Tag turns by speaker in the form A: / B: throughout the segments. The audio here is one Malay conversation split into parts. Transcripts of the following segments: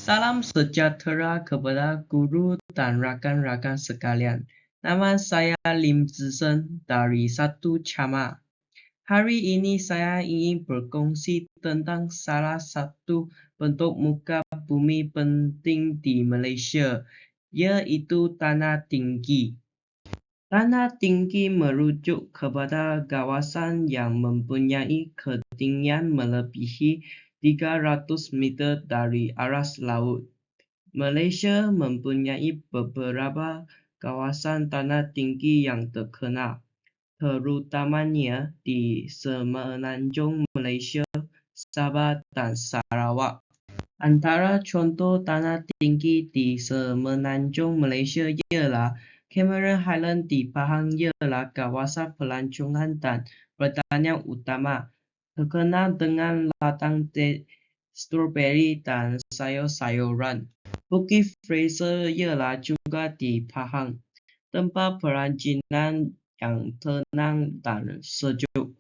A: Salam sejahtera kepada guru dan rakan-rakan sekalian. Nama saya Lim Zisen dari Satu Chama. Hari ini saya ingin berkongsi tentang salah satu bentuk muka bumi penting di Malaysia, yaitu tanah tinggi. Tanah tinggi merujuk kepada kawasan yang mempunyai ketinggian melebihi 300 meter dari aras laut. Malaysia mempunyai beberapa kawasan tanah tinggi yang terkenal, terutamanya di Semenanjung Malaysia, Sabah dan Sarawak. Antara contoh tanah tinggi di Semenanjung Malaysia ialah Cameron Highland di Pahang ialah kawasan pelancongan dan pertanian utama, terkenal dengan ladang stroberi dan sayur-sayuran. Bukit Fraser ialah juga di Pahang, tempat perajinan yang tenang dan sejuk.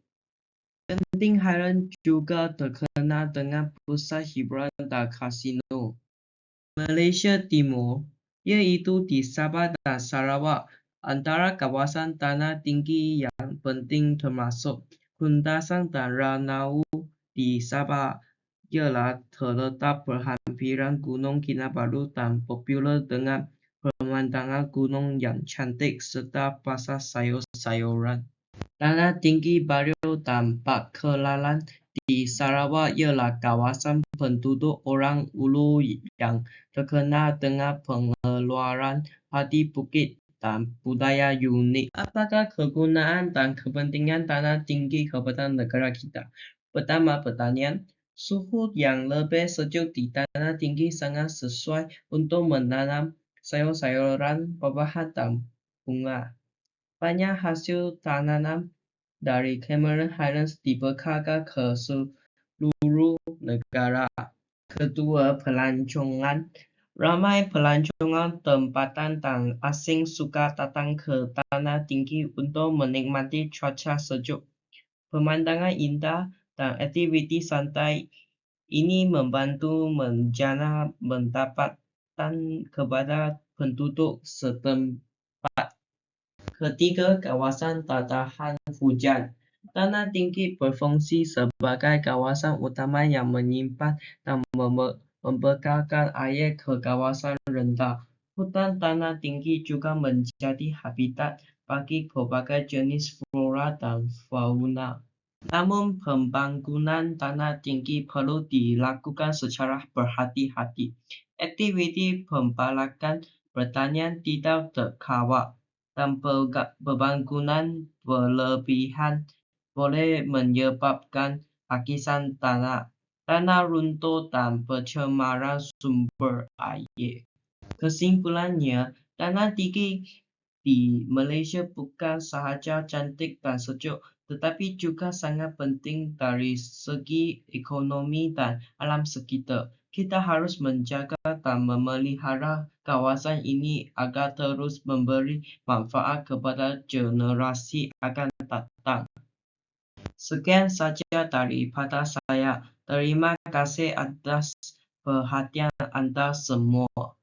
A: Genting Highland juga terkenal dengan pusat hiburan dan kasino. Malaysia Timur, yaitu di Sabah dan Sarawak, antara kawasan tanah tinggi yang penting termasuk Kundasan dan Ranau di Sabah ialah terletak berhampiran Gunung Kinabalu dan popular dengan pemandangan gunung yang cantik serta pasar sayur-sayuran. Tanah tinggi Bario dan Bak Kelalan di Sarawak ialah kawasan penduduk orang Ulu yang terkenal dengan pengeluaran padi bukit dan budaya unik. Apakah kegunaan dan kepentingan tanah tinggi kepada negara kita? Pertama, pertanian. Suhu yang lebih sejuk di tanah tinggi sangat sesuai untuk menanam sayur-sayuran, buah-buahan dan bunga. Banyak hasil tanaman dari Cameron Highlands dibekalkan ke seluruh negara. Kedua, pelancongan. Ramai pelancong tempatan dan asing suka datang ke tanah tinggi untuk menikmati cuaca sejuk, pemandangan indah, dan aktiviti santai. Ini membantu menjana pendapatan kepada penduduk setempat. Ketiga, kawasan tahan hujan. Tanah tinggi berfungsi sebagai kawasan utama yang menyimpan dan membekalkan air ke kawasan rendah. Hutan tanah tinggi juga menjadi habitat bagi pelbagai jenis flora dan fauna. Namun, pembangunan tanah tinggi perlu dilakukan secara berhati-hati. Aktiviti pembalakan pertanian tidak terkawal dan pembangunan berlebihan boleh menyebabkan hakisan tanah runtuh dan pencemaran sumber air. Kesimpulannya, tanah tinggi di Malaysia bukan sahaja cantik dan sejuk, tetapi juga sangat penting dari segi ekonomi dan alam sekitar. Kita harus menjaga dan memelihara kawasan ini agar terus memberi manfaat kepada generasi akan datang. Sekian saja daripada saya. Terima kasih atas perhatian Anda semua.